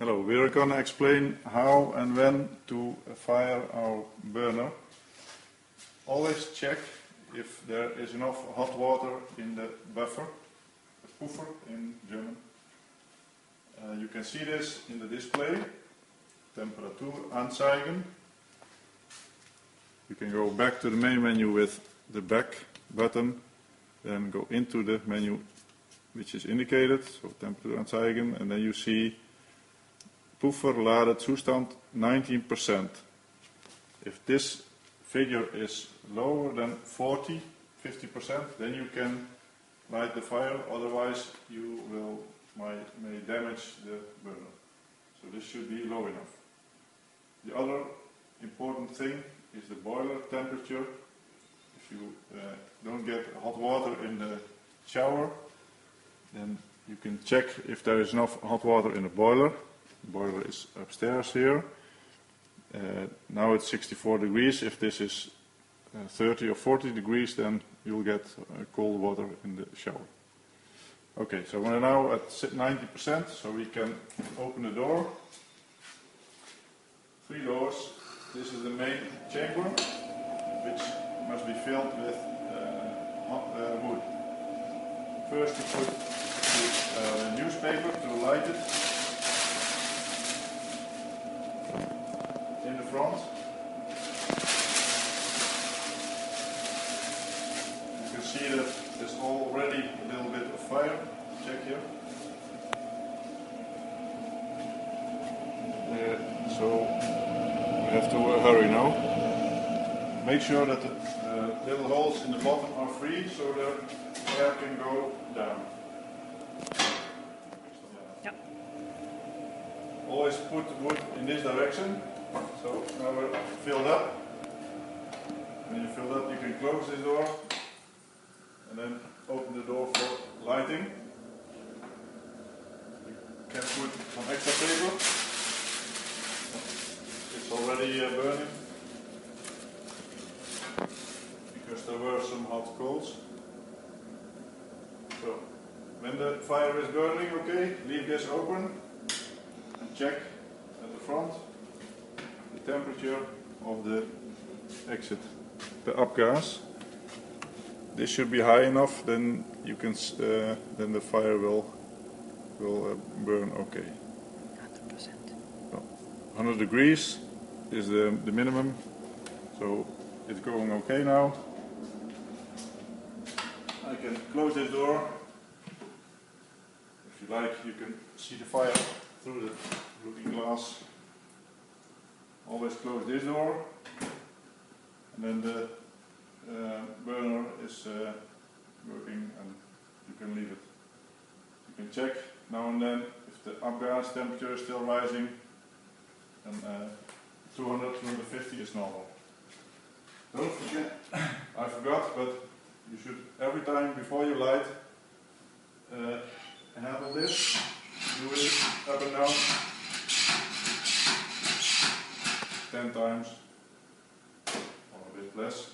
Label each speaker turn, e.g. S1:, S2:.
S1: Hello, we are going to explain how and when to fire our burner. Always check if there is enough hot water in the buffer, the puffer in German. You can see this in the display, Temperatur anzeigen. You can go back to the main menu with the back button, then go into the menu which is indicated, so Temperatur anzeigen, and then you see Puffer Ladezustand 19%. If this figure is lower than 40, 50%, then you can light the fire, otherwise you may damage the burner. So this should be low enough. The other important thing is the boiler temperature. If you don't get hot water in the shower, then you can check if there is enough hot water in the boiler. The boiler is upstairs here. Now it's 64 degrees. If this is 30 or 40 degrees, then you'll get cold water in the shower. Okay, so we're now at 90%, so we can open the door. 3 doors. This is the main chamber, which must be filled with wood. First you put the newspaper to light it in the front. You can see that there's already a little bit of fire. Check here. So we have to hurry now. Make sure that the little holes in the bottom are free so the air can go down.
S2: Yep.
S1: Always put the wood in this direction. So now we're filled up. When you're filled up, you can close this door and then open the door for lighting. You can put some extra paper. It's already burning because there were some hot coals. So when the fire is burning, okay, leave this open and check at the front the temperature of the exit, the upgas. This should be high enough, then you can then the fire will burn okay.
S2: 100%.
S1: So 100 degrees is the minimum, so it's going okay now. I can close this door. If you like, you can see the fire through the looking glass. Always close this door, and then the burner is working, and you can leave it. You can check now and then if the upgas temperature is still rising, and 200, 250 is normal. Don't forget, I forgot, but you should every time before you light handle this, do it up and down 10 times, or a bit less.